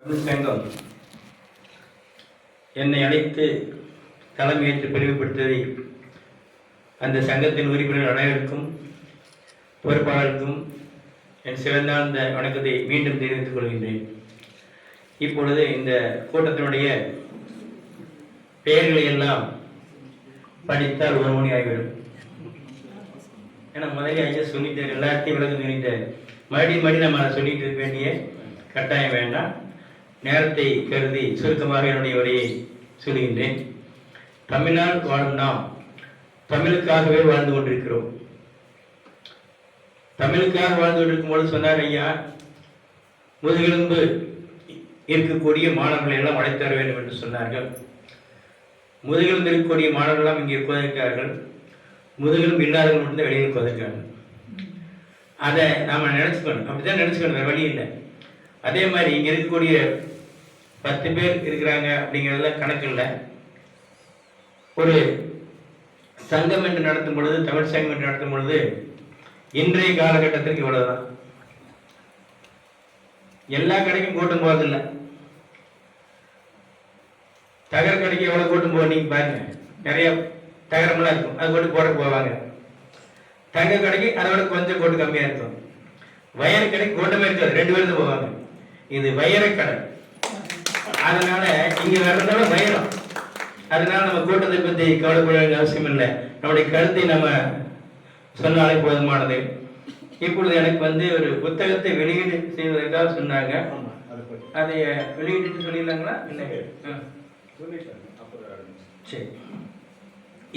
சங்கம் என்னை அழைத்து தலைமையேற்று பிரிவுபடுத்ததை அந்த சங்கத்தின் உறுப்பினர் அனைவருக்கும் பொறுப்பாளருக்கும் என் சிறந்தார்ந்த வணக்கத்தை மீண்டும் தெரிவித்துக் கொள்கின்றேன். இப்பொழுது இந்த கூட்டத்தினுடைய பெயர்களை எல்லாம் படித்தால் ஒரு மணி ஆகிவிடும். ஏன்னா முதலே ஐயா சொல்லிட்டார், எல்லாத்தையும் விளக்கம் சொல்லிட்டார். மறுபடியும் நம்ம அதை சொல்லிட்டு இருக்க வேண்டிய கட்டாயம் வேண்டாம். நேரத்தை கருதி சுருக்கமாக என்னுடைய உரையை சொல்கின்றேன். தமிழால் வாழும் நாம் தமிழுக்காகவே வாழ்ந்து கொண்டிருக்கிறோம். தமிழுக்காக வாழ்ந்து கொண்டிருக்கும் போது சொன்னார் ஐயா, முதுகெலும்பு இருக்கக்கூடிய மாணவர்களை எல்லாம் அழைத்தர வேண்டும் என்று சொன்னார்கள். முதுகெலும்பு இருக்கக்கூடிய மாணவர்கள் எல்லாம் இங்கே உட்கார்ந்திருக்கிறார்கள். முதுகெலும்பு இல்லாதவர்கள் மட்டும்தான் வெளியில் உட்கார்ந்திருக்காங்க. அதை நாம் நினச்சிக்கணும், அப்படிதான் நினச்சிக்கணும், வேறு வழி இல்லை. அதே மாதிரி இங்கே இருக்கக்கூடிய 10 பேர் இருக்கிறாங்க அப்படிங்கிறதுல கணக்கு இல்லை. ஒரு சங்கம் என்று நடத்தும் பொழுது, தமிழ் சங்கம் என்று நடத்தும் பொழுது இன்றைய காலகட்டத்திற்கு இவ்வளவுதான். எல்லா கடைக்கும் கூட்டம் போவதில்லை. தகர கடைக்கு எவ்வளவு கூட்டம் போக நீங்க பாருங்க, நிறைய தகரமெல்லாம் இருக்கும், அது போட்டு போட போவாங்க. தங்க கடைக்கு அதோட கொஞ்சம் கூட்டம் கம்மியா இருக்கும். வயர கடைக்கு கூட்டமே இருக்காது, 2 பேர் தான் போவாங்க. இது வைர கடை, அதனால இங்க வர்றதால வைரம். அதனால நம்ம கூட்டத்தை பத்தி கவலைப்பட வேண்டிய அவசியம் இல்லை. நம்முடைய கருத்தை நம்ம சொன்னாலே போதுமானது. இப்பொழுது எனக்கு ஒரு புத்தகத்தை வெளியீடு செய்வதற்காக சொன்னாங்க. அதை வெளியிட்டு சொல்லிடலாங்களா? இல்லை, சரி.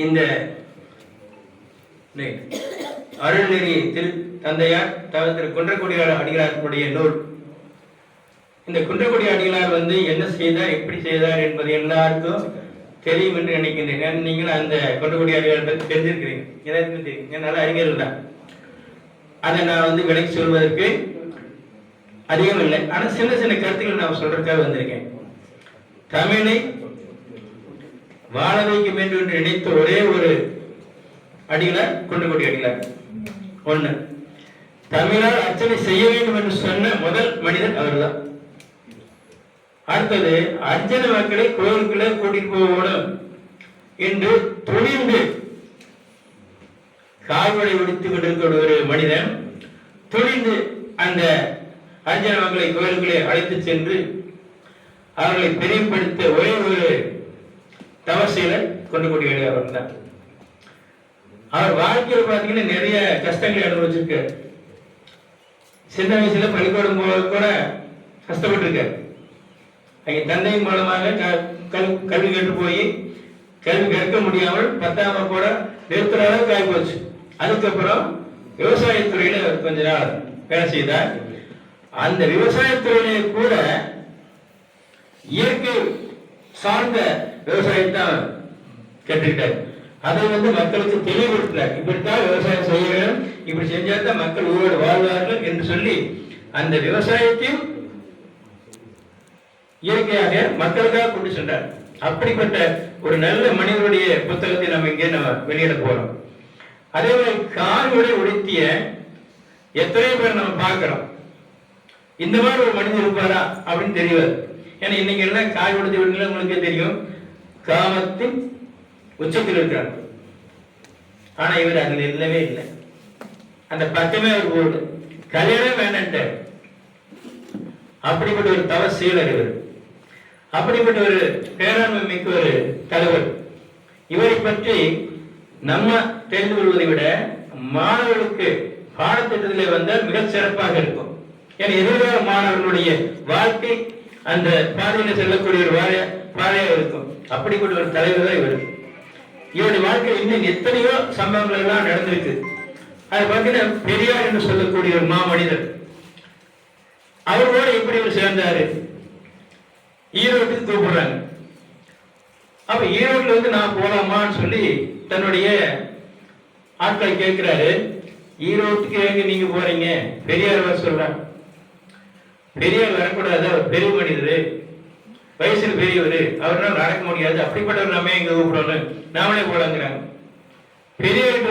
இந்த அருள்நெறி திரு தந்தையார் திரு குன்றக்குடி அடிகளாருடைய நூல். இந்த குன்றக்குடி அடிகளார் என்ன செய்தார், எப்படி செய்தார் என்பது எல்லாருக்கும் தெரியும் என்று நினைக்கின்றேன். நீங்கள் அந்த குன்றக்குடி அடிகளார் பற்றி தெரிஞ்சிருக்கிறீங்க, எல்லாருக்குமே தெரியும், என்னால் அறிஞர்கள் தான். அதை நான் விலைக்கு சொல்வதற்கு அதிகம் இல்லை. ஆனால் சின்ன சின்ன கருத்துக்கள் நான் சொல்றதுக்காக வந்திருக்கேன். தமிழை வாழ வைக்க வேண்டும் என்று நினைத்த ஒரே ஒரு அடிகளார் குன்றக்குடி அடிகளார். 1. தமிழால் அர்ச்சனை செய்ய வேண்டும் என்று சொன்ன முதல் மனிதன் அவர்தான். அடுத்தது, அர்ச்சனை மக்களை கோயிலுக்குள்ள கூட்டிட்டு போகணும் என்று துணிந்து கால்வடை உடித்துக் கொண்டிருக்கிற ஒரு மனிதன் துணிந்து அந்த அர்ச்சனை மக்களை கோயிலுக்குள்ளே அழைத்து சென்று அவர்களை பெரியப்படுத்த ஒரே ஒரு தவசீலன் குன்றக்குடி அடிகளார் தான். அவர் வாழ்க்கையில் பார்த்தீங்கன்னா நிறைய கஷ்டங்களை அனுபவிச்சிருக்கார். சின்ன வயசுல பள்ளிக்கூடம் போக கூட கஷ்டப்பட்டிருக்கார். அங்கே தந்தையின் மூலமாக கல்வி கேட்டு போய் கல்வி கற்க முடியாமல் 10ஆம் வகுப்போட நிறுத்துற அளவுக்கு ஆகி போச்சு. அதுக்கப்புறம் விவசாயத்துறையில கொஞ்ச நாள் வேலை செய்தார். அந்த விவசாயத்துறையிலே கூட இயற்கை சார்ந்த விவசாயத்தான் கற்றுக்கிட்டார். அதை மக்களுக்கு தெளிவுபடுத்தினார். இப்படித்தான் விவசாயம் செய்ய வேண்டும், இப்படி செஞ்சாதான் மக்கள் உயிரோடு வாழ்வார்கள் என்று சொல்லி அந்த விவசாயத்தையும் இயற்கையாக மக்களுக்காக கொண்டு சென்றார். அப்படிப்பட்ட ஒரு நல்ல மனிதனுடைய புத்தகத்தை நம்ம வெளியிட போறோம். அதே மாதிரி கால்வடை உடுத்திய எத்தனை பேர் நம்ம பார்க்கிறோம். இந்த மாதிரி ஒரு மனிதன் இருப்பாரா அப்படின்னு தெரியாது. ஏன்னா இன்னைக்கு எல்லாம் கால் உடுத்தி விடுங்களா உங்களுக்கே தெரியும், காமத்தின் உச்சத்தில் இருக்கிறார். ஆனா இவர் அதுல இல்லவே இல்லை. அந்த பக்கமே அவர் போடு கல்யாணம் வேண்டான்ட்டு. அப்படிப்பட்ட ஒரு தவசீலர் இவர். அப்படிப்பட்ட ஒரு பேராண்மை மிக்க ஒரு தலைவர். இவரை பற்றி நம்ம தெரிந்து கொள்வதை விட மாணவர்களுக்கு பாடத்திட்டத்தில் வந்தால் மிக சிறப்பாக இருக்கும். ஏன்னா எதிர்கால மாணவர்களுடைய வாழ்க்கை அந்த பாதையில் செல்லக்கூடிய ஒரு பாதையாக இருக்கும். அப்படிப்பட்ட ஒரு தலைவர் தான் இவர். இவருடைய வாழ்க்கையில் இன்னும் எத்தனையோ சம்பவங்கள் எல்லாம் நடந்திருக்கு. அது பார்த்தீங்கன்னா பெரியார் என்று சொல்லக்கூடிய ஒரு மாமனிதர். அவரோட எப்படி இவர் சேர்ந்தாரு, ஈரோட்டுக்கு கூப்பிடுறாங்க. அப்ப ஈரோட்டுல நான் போலாமான்னு சொல்லி தன்னுடைய ஆட்களை கேட்கிறாரு. ஈரோட்டுக்கு எங்க நீங்க போறீங்க? பெரியார் வர சொல்றாங்க. பெரியார் வரக்கூடாது, அவர் பெரிய மனிதர், வயசுல பெரியவர், அவரால் நடக்க முடியாது, அப்படிப்பட்டவர் நம்ம எங்க கூப்பிடணும், நாமளே போலாங்கிறாங்க. பெரியார்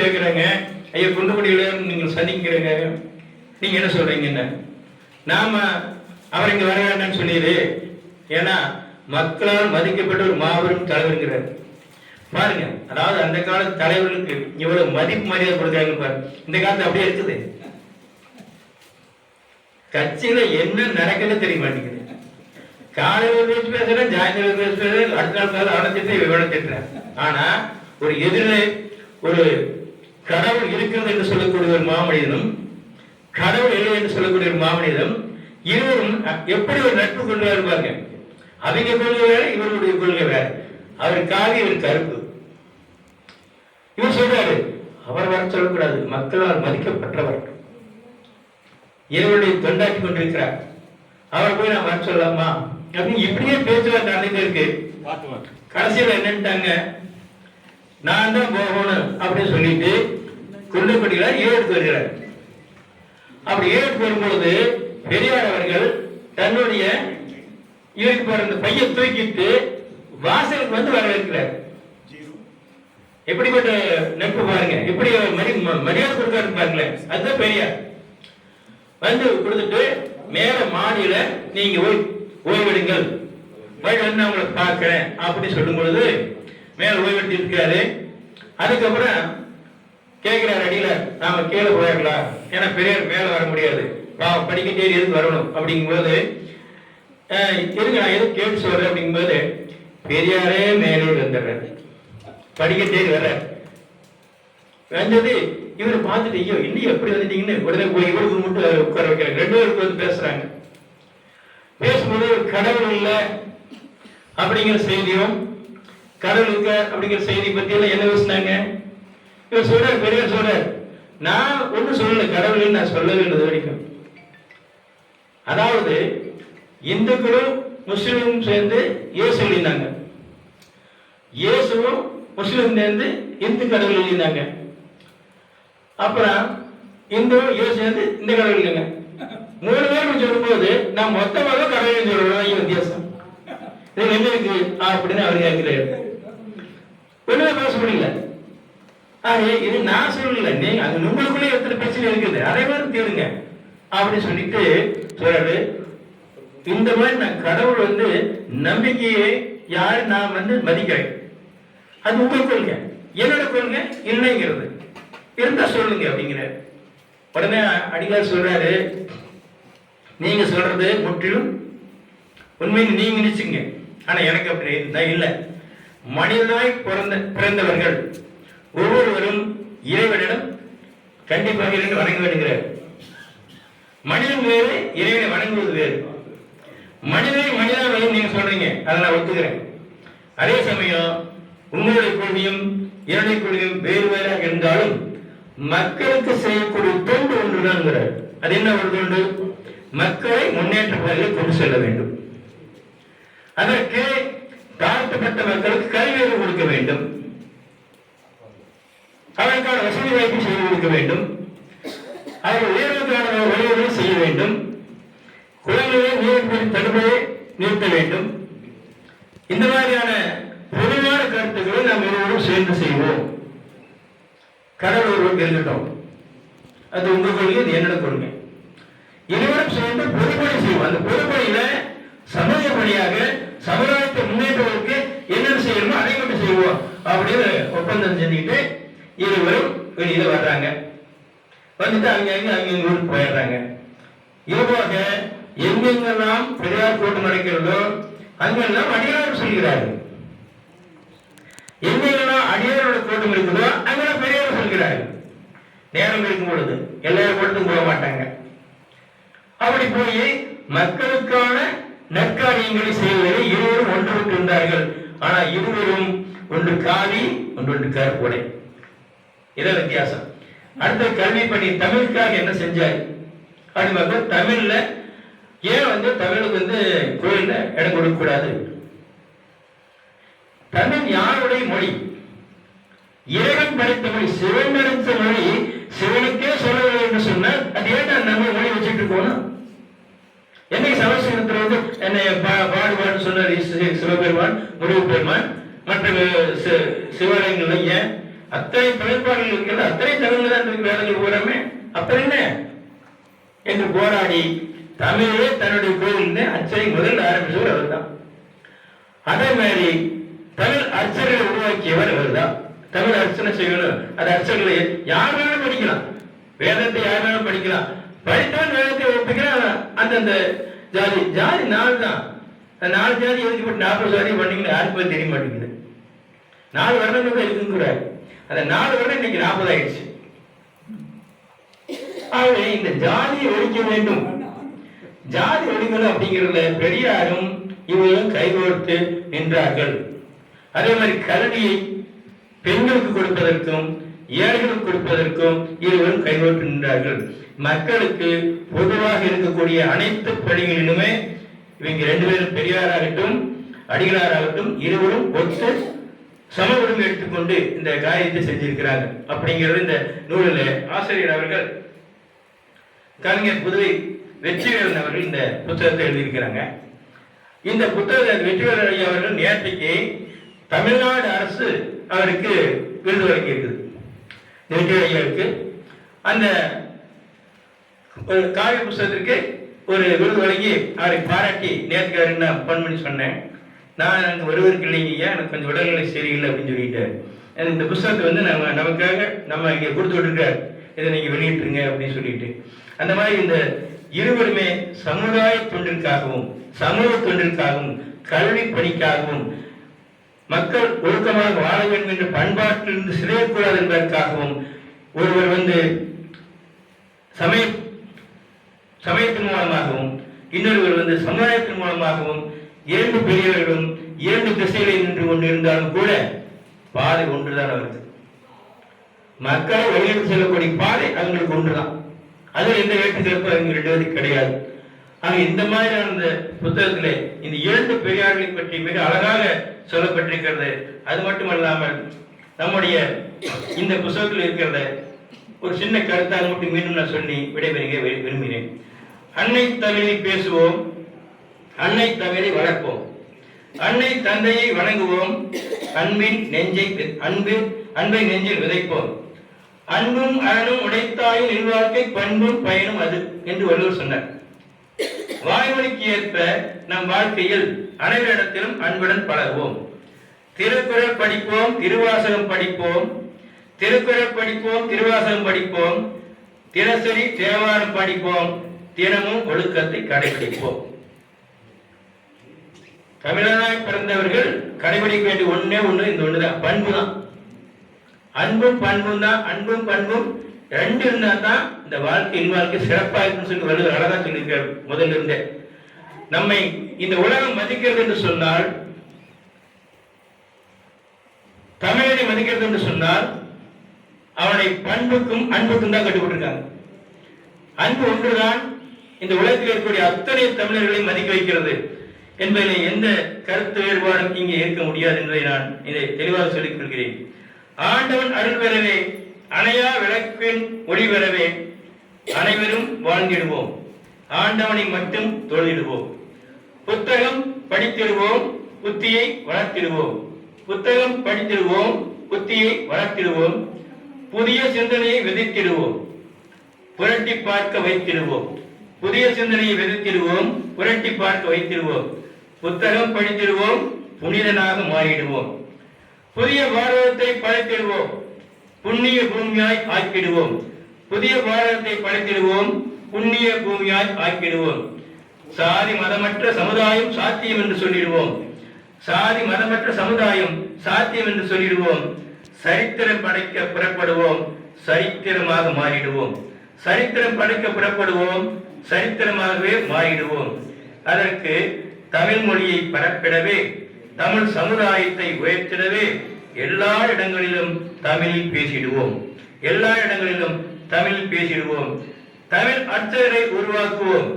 கேட்கிறாங்க, ஐயா குன்றக்குடியில நீங்கள் சந்திக்கிறீங்க, நீங்க என்ன சொல்றீங்க? நாம அவர் இங்க வர வேண்டாம்னு சொல்லிடு, ஏன்னா மக்களால் மதிக்கப்பட்ட ஒரு மாபெரும் தலைவருங்கிறார். பாருங்க, அதாவது அந்த கால தலைவர்களுக்கு இவ்வளவு மதிப்பு மரியாதை கொடுக்குறாங்க பாருங்க. இந்த காலத்து அப்படியே இருக்குது. கட்சியில என்ன நடக்குன்னு தெரிய மாட்டேங்குது. காலையில் பேச்சு பேசுறேன், சாயந்தரம் பேச்சு பேசுறேன், அடுத்த நாள் அவனத்திட்டு விவரத்திட்டுறேன். ஆனா ஒரு எதிரே ஒரு கடவுள் இருக்கிறது என்று சொல்லக்கூடிய ஒரு மாமனிதனும் கடவுள் இல்லை என்று சொல்லக்கூடிய ஒரு மாமனிதனும் இருவரும் எப்படி ஒரு நட்பு கொண்டு இருப்பாங்க. அவங்க கொள்கை வேற, இவருடைய கொள்கை வேற. அவர் காவி, இவர் கருப்பு. இவர் சொல்றாரு, அவர் வர சொல்லக்கூடாது, மக்களால் மதிக்கப்பட்டவர், இவருடைய தொண்டாற்றி கொண்டிருக்கிறார், அவர் போய் நான் வர சொல்லலாமா அப்படின்னு இப்படியே பேச்சுவார்த்தை நடந்துட்டு இருக்கு. கடைசியில் என்னன்ட்டாங்க, நான் தான் போகணும் அப்படின்னு சொல்லிட்டு கொண்டுபட்டியில ஏழுக்கு வருகிறார். அப்படி ஏழுக்கு வரும்பொழுது பெரியார் அவர்கள் தன்னுடைய இவருக்கு பிறந்த பையை தூக்கிட்டு வாசலுக்கு வந்து வரவேற்கிறார். எப்படிப்பட்ட நட்பு பாருங்க, எப்படி மரியாதை கொடுக்காரு பாருங்களேன். அதுதான் பெரியார். வந்து கொடுத்துட்டு மேல மாடியில நீங்க ஓய்வெடுங்கள், வந்து அவங்களை பார்க்கிறேன் அப்படின்னு சொல்லும் பொழுது மேல ஓய்வெடுத்து இருக்காரு. அதுக்கப்புறம் கேட்கிறார், அடியில நாம கீழே போயிடலாம், ஏன்னா பெரியார் மேல வர முடியாது, படிக்கட்டே எதுக்கு வரணும் அப்படிங்கும்போது இருங்க நான் எதுவும் கேட்டு சொல்றேன் அப்படிங்கும்போது பெரியாரே மேலே வந்துடுறாரு, படிக்கட்டே வர்ற வந்தது. இவரை பார்த்துட்டு ஐயோ இன்னும் எப்படி வந்துட்டீங்கன்னு உடனே போய் இவருக்கு மட்டும் உட்கார வைக்கிறாங்க. ரெண்டு பேருக்கு வந்து பேசுறாங்க. பேசும்போது கடவுள் இல்லை அப்படிங்கிற செய்தியும் கடவுள் இருக்க அப்படிங்கிற செய்தி பத்தி எல்லாம் என்ன பேசினாங்க. இவர் சொல்றாரு, பெரியார் சொல்றாரு, நான் ஒன்னும் சொல்லல, கடவுள் நான் சொல்லவே இல்லை வரைக்கும். அதாவது இந்துக்களும் முஸ்லிமும் சேர்ந்து இயேசு எழுதினாங்க, இயேசுவும் முஸ்லிம் சேர்ந்து இந்து கடவுள் எழுதினாங்க. அப்புறம் இந்து இயேசு சேர்ந்து இந்த கடவுள் இல்லைங்க. மூணு பேரும் சொல்லும்போது நான் மொத்தமாக கடவுள் சொல்றேன், வித்தியாசம் இது என்ன இருக்கு அப்படின்னு அவர் கேட்கிறாரு. ஒண்ணுமே பேச முடியல. இது நான் சொல்லல, நீங்க அது உங்களுக்குள்ளே எத்தனை பிரச்சனை இருக்குது, அதே மாதிரி தீருங்க அப்படின்னு சொல்லிட்டு சொல்றாரு. இந்த மாதிரி நான் கடவுள் வந்து நம்பிக்கையை யாரு நான் வந்து மதிக்கிறேன், அது உங்க கொள்கை, என்னோட கொள்கை இல்லைங்கிறது இருந்தா சொல்லுங்க அப்படிங்கிறார். உடனே அடிகார் சொல்றாரு, நீங்க சொல்றது முற்றிலும் உண்மைன்னு நீங்க நினைச்சுங்க, ஆனா எனக்கு அப்படி இல்லை. மனிதனாய் பிறந்தவர்கள் ஒவ்வொருவரும் இறைவனிடம் கண்டிப்பாக இருந்து வணங்க வேண்டுகிறார். மனிதன் வேறு, இறைவனை வணங்குவது வேறு. மனிதனை மனிதனை நீங்க சொல்றீங்க, அதை நான் ஒத்துக்கிறேன். அதே சமயம் உங்களுடைய கொள்கையும் என்னுடைய கொள்கையும் வேறு வேறாக இருந்தாலும் மக்களுக்கு செய்யக்கூடிய தொண்டு ஒன்றுதான். அது என்ன ஒரு தொண்டு? மக்களை முன்னேற்ற பாதையில் கொண்டு செல்ல வேண்டும். அதற்கு தாழ்த்தப்பட்ட மக்களுக்கு கல்வியை கொடுக்க வேண்டும், அதற்கான வசதி வாய்ப்பு செய்து கொடுக்க வேண்டும், அவர்கள் உயர்வுக்கான வழிவகை செய்ய வேண்டும், குழந்தைகளை நீர் தடுப்பதை நிறுத்த வேண்டும். இந்த மாதிரியான பொதுவான கருத்துக்களை நாம் இருவரும் சேர்ந்து செய்வோம். கடவுள் ஒருவர் தெரிஞ்சிட்டோம், அது உங்க கொள்கை, அது என்னோட கொள்கை. இருவரும் சேர்ந்து பொதுப்பணி செய்வோம். அந்த பொதுப்பணியில சமூக பணியாக சமுதாயத்தை முன்னேற்றுவதற்கு என்னென்ன செய்யணுமோ அதை மட்டும் செய்வோம் அப்படின்னு ஒப்பந்தம் செஞ்சுக்கிட்டு இருவரும் வெளியில வர்றாங்க. வந்துட்டு அங்க ஊருக்கு போயிடுறாங்க. இதுபோக எங்கெங்கெல்லாம் பெரியார் கூட்டம் நடக்கிறதோ அங்கெல்லாம் அடியார் சொல்கிறார்கள், எங்கெல்லாம் அடியாரோட கூட்டம் இருக்குதோ அங்கெல்லாம் பெரியார் சொல்கிறார்கள். நேரம் இருக்கும் பொழுது எல்லா கூட்டத்துக்கும் போக மாட்டாங்க. அப்படி போய் மக்களுக்கான நற்காரியங்களை செய்வதில் இருவரும் ஒன்றுபட்டு இருந்தார்கள். ஆனா இருவரும் ஒன்று காவி, ஒன்று கருப்புடை. இதான் வித்தியாசம். அடுத்த கல்வி பணி தமிழுக்காக என்ன செஞ்சார் அப்படின்னு தமிழ்ல ஏன் வந்து தமிழுக்கு வந்து கோயில்ல இடம் கொடுக்க கூடாது? தமிழ் யாருடைய மொழி? இறைவன் படைத்த மொழி, சிவன் படைத்த மொழி. சிவனுக்கே சொல்லவில்லை என்று சொன்னால் அது ஏன் நம்ம மொழி வச்சுட்டு போனோம்? என்னைக்கு சமஸ்கிருதத்தில் வந்து என்னை பாடுபாடு சொன்னார் சிவபெருமான், முருகப்பெருமான், மற்ற சிவாலயங்கள்ல ஏன் அத்தனை பயன்பாடுகள் இருக்கிறது? அத்தனை தமிழ்ல தான் இருக்கு வேதங்கள் பூராமே. அப்புறம் என்ன என்று போராடி தமிழே தன்னுடைய கோவில் அர்ச்சனை முதல் ஆரம்பிச்சவர் அவர் தான். அதே மாதிரி தமிழ் அர்ச்சகர்களை உருவாக்கியவர் அவர் தான். தமிழ் அர்ச்சனை செய்யணும், அது அர்ச்சகர்களை யார் வேணும் படிக்கலாம், வேதத்தை யார் வேணும் படிக்கலாம், படித்தவன் வேதத்தை ஒப்பிக்கிறான். அந்தந்த ஜாதி ஜாதி 4 தான். 4 ஜாதி எதுக்கு போட்டு 40 ஜாதி பண்ணீங்கன்னு யாருக்குமே தெரிய மாட்டேங்குது. 4 வருடங்கள் தான் இருக்குங்கிறாரு. அந்த 4 வருடம் இன்னைக்கு 40 ஆயிடுச்சு. ஆகவே இந்த ஜாதியை ஒழிக்க வேண்டும், ஜாதி ஒழிக்கணும் அப்படிங்கிறதுல பெரியாரும் இவர்களும் கைகோர்த்து நின்றார்கள். அதே மாதிரி கல்வியை பெண்களுக்கு கொடுப்பதற்கும் ஏழைகளுக்கு கொடுப்பதற்கும் இருவரும் கைகோர்த்து நின்றார்கள். மக்களுக்கு பொதுவாக இருக்கக்கூடிய அனைத்து பணிகளிலுமே இவங்க 2 பேரும் பெரியாராகட்டும் அடிகளாராகட்டும் இருவரும் ஒத்து சம உரிமை எடுத்துக்கொண்டு இந்த காரியத்தை செஞ்சிருக்கிறாங்க. அப்படிங்கிறது இந்த நூலில் ஆசிரியர் அவர்கள் கவிஞர் புதுவை வெற்றிவேலன் அவர்கள் இந்த புத்தகத்தை எழுதியிருக்கிறாங்க. இந்த புத்தகத்தை வெற்றிவேலன் ஐயா அவர்கள் நேற்றைக்கு தமிழ்நாடு அரசு அவருக்கு விருது வழங்கி இருக்குது. வெற்றிவேலன் ஐயாவுக்கு அந்த ஒரு காவிய புத்தகத்திற்கு ஒரு விருது வழங்கி அவரை பாராட்டி நேற்று நான் ஃபோன் பண்ணி சொன்னேன். நான் எனக்கு வருவதற்கு இல்லைங்க ஐயா, எனக்கு கொஞ்சம் உடல்நிலை சரியில்லை அப்படின்னு சொல்லிட்டார். இந்த புத்தகத்தை நமக்காக நம்ம இங்கே கொடுத்து விட்டுருக்கார், இதை நீங்கள் வெளியிட்டுருங்க அப்படின்னு சொல்லிட்டு. அந்த மாதிரி இந்த இருவருமே சமுதாய தொண்டிற்காகவும் சமூக தொண்டிற்காகவும் கல்வி பணிக்காகவும் மக்கள் ஒழுக்கமாக வாழ வேண்டும் என்ற பண்பாட்டிலிருந்து சிதையக்கூடாது என்பதற்காகவும் ஒருவர் சமயத்தின் மூலமாகவும் இன்னொருவர் சமுதாயத்தின் மூலமாகவும் 2 பெரியவர்களும் 2 திசைகளில் நின்று கொண்டு இருந்தாலும் கூட பாதை ஒன்றுதான் அவருக்கு. மக்களை வழிநடத்தி செல்லக்கூடிய பாதை அவங்களுக்கு ஒன்றுதான். அதில் எந்த வேட்டு சிறப்பு அவங்க 2 பேருக்கு கிடையாது. ஆக இந்த மாதிரியான இந்த புத்தகத்திலே இந்த 2 பெரியார்களை பற்றி மிக அழகாக சொல்லப்பட்டிருக்கிறது. அது மட்டுமல்லாமல் நம்முடைய இந்த புத்தகத்தில் இருக்கிறத ஒரு சின்ன கருத்தாக மட்டும் மீண்டும் நான் சொல்லி விடைபெறுக விரும்பினேன். அன்னை தமிழை பேசுவோம், அன்னை தமிழை வளர்ப்போம், அன்னை தந்தையை வணங்குவோம், அன்பை நெஞ்சில் விதைப்போம், அன்பும் அறனும் உடைத்தாயின் இல்வாழ்க்கை பண்பும் பயனும் அது என்று வள்ளுவர் சொன்னார். வாய்மொழிக்கு ஏற்ப நம் வாழ்க்கையில் அனைவரிடத்திலும் அன்புடன் பழகுவோம். திருக்குறள் படிப்போம், திருவாசகம் படிப்போம், திருக்குறள் படிப்போம், திருவாசகம் படிப்போம், தினசரி தேவாரம் படிப்போம், தினமும் ஒழுக்கத்தை கடைபிடிப்போம். தமிழனாய் பிறந்தவர்கள் கடைபிடிக்க வேண்டிய ஒண்ணே ஒண்ணு, இந்த ஒண்ணுதான், பண்பு தான். அன்பும் பண்பும் தான். அன்பும் பண்பும் 2 இருந்தா தான் இந்த வாழ்க்கை சிறப்பா இருக்குன்னு சொல்லி வள்ளுவர் அழகா சொல்லியிருக்கார். முதல்ல இருந்தே நம்மை இந்த உலகம் மதிக்கிறது என்று சொன்னால், தமிழனை மதிக்கிறது என்று சொன்னால் அவனை பண்புக்கும் அன்புக்கும் தான் கட்டுப்பட்டிருக்காங்க. அன்பு ஒன்றுதான் இந்த உலகத்தில் இருக்கக்கூடிய அத்தனை தமிழர்களை மதிக்க வைக்கிறது என்பதில் எந்த கருத்து வேறுபாடும் இங்கே இருக்க முடியாது என்பதை நான் இதை தெளிவாக சொல்லிக் கொள்கிறேன். ஆண்டவன் அருள் பெறவே, அணையா விளக்கின் ஒளி பெறவே அனைவரும் வாழ்ந்திடுவோம், ஆண்டவனை மட்டும் தொழுதிடுவோம். புத்தகம் படித்திடுவோம், புத்தியை வளர்த்திடுவோம். புத்தகம் படித்திடுவோம், புத்தியை வளர்த்திடுவோம். புதிய சிந்தனையை விதைத்திடுவோம், புரட்டி பார்க்க வைத்திடுவோம். புதிய சிந்தனையை விதைத்திடுவோம், புரட்டி பார்க்க வைத்திடுவோம். புத்தகம் படித்திடுவோம், புனிதனாக மாறிடுவோம். புதிய பாரதத்தை படைத்திடுவோம், புண்ணிய பூமியாய் ஆக்கிடுவோம். புதிய பாரதத்தை படைத்திடுவோம், புண்ணிய பூமியாய் ஆக்கிடுவோம். சாதி மதமற்ற சமுதாயம் சாத்தியம் என்று சொல்லிடுவோம். சாதி மதமற்ற சமுதாயம் சாத்தியம் என்று சொல்லிடுவோம். சரித்திரம் படைக்க புறப்படுவோம், சரித்திரமாக மாறிடுவோம். சரித்திரம் படைக்க புறப்படுவோம், சரித்திரமாகவே மாறிடுவோம். அதற்கு தமிழ் மொழியை பரப்பிடவே, தமிழ் சமுதாயத்தை உயர்த்திடவே எல்லா இடங்களிலும் தமிழில் பேசிடுவோம். எல்லா இடங்களிலும் தமிழில் பேசிடுவோம். தமிழ் அர்ச்சகரை உருவாக்குவோம்.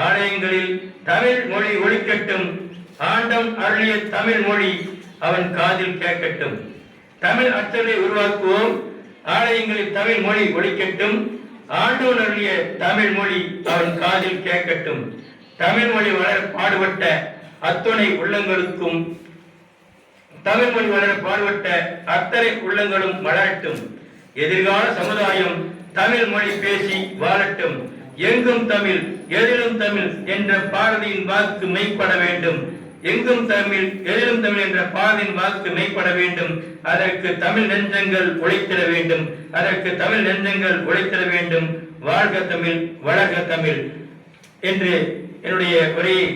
ஆலயங்களில் தமிழ் மொழி ஒலிக்கட்டும். ஆண்டம் அருளிய தமிழ் மொழி அவன் காதில் கேட்கட்டும். தமிழ் அர்ச்சகரை உருவாக்குவோம். ஆலயங்களில் தமிழ் மொழி ஒலிக்கட்டும். ஆண்டவன் அருளிய தமிழ் மொழி அவன் காதில் கேட்கட்டும். தமிழ் மொழி வளர பாடுபட்ட அத்துணை உள்ளங்களுக்கும், தமிழ் மொழி வளர பாடுபட்ட அத்தனை உள்ளங்களும் வளரட்டும். எதிர்கால சமுதாயம் தமிழ் மொழி பேசி வாழட்டும். எங்கும் தமிழ் எதிலும் தமிழ் என்ற பாரதியின் வாக்கு மெய்ப்பட வேண்டும். எங்கும் தமிழ் எதிலும் தமிழ் என்ற பாரதியின் வாக்கு மெய்ப்பட வேண்டும். அதற்கு தமிழ் நெஞ்சங்கள் உழைத்திட வேண்டும். அதற்கு தமிழ் நெஞ்சங்கள் உழைத்திட வேண்டும். வாழ்க தமிழ், வளர்க தமிழ் என்று என்னுடைய உரையை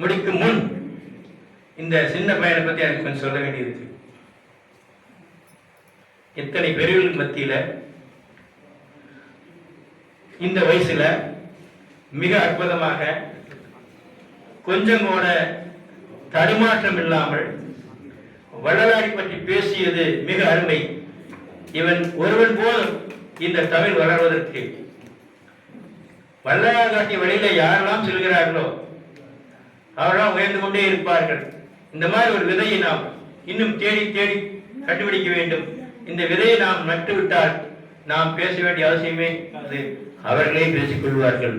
முடிக்கும் முன் இந்த சின்ன பையனை பத்தி எனக்கு கொஞ்சம் சொல்ல வேண்டியிருக்கு. எத்தனை பெரியவர்கள் மத்தியில இந்த வயசுல மிக அற்புதமாக கொஞ்சம் கூட தடுமாற்றம் இல்லாமல் வள்ளலாரை பற்றி பேசியது மிக அருமை. இவன் ஒருவன் போதும் இந்த தமிழ் வளர்வதற்கு. வள்ளலார் காட்டிய வழியில யாரெல்லாம் செல்கிறார்களோ அவரெல்லாம் உயர்ந்து கொண்டே இருப்பார்கள். இந்த மாதிரி ஒரு விதையை நாம் இன்னும் தேடி தேடி கண்டுபிடிக்க வேண்டும். இந்த விதையை நாம் நட்டுவிட்டால் நாம் பேச வேண்டிய அவசியமே அது, அவர்களே பேசிக் கொள்வார்கள்.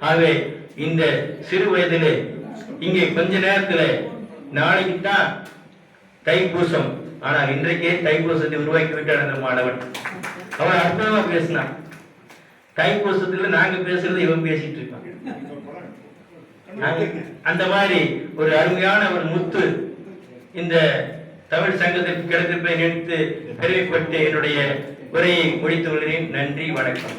ஆகவே இந்த சிறு வயதிலே இங்கே கொஞ்ச நேரத்தில் நாளைக்கு தான் தைப்பூசம், ஆனால் இன்றைக்கே தைப்பூசத்தை உருவாக்கி விட்டார் அந்த மாணவன். அவன் அற்புதமா பேசினான். தைப்பூசத்துல நாங்க பேசுறது இவன் பேசிட்டு இருக்கான். அந்த மாதிரி ஒரு அருமையான ஒரு முத்து இந்த தமிழ் சங்கத்திற்கு கிடைத்திருப்பதை நினைத்து பெருமைப்பட்டு என்னுடைய உரையை முடித்து கொள்கிறேன். நன்றி, வணக்கம்.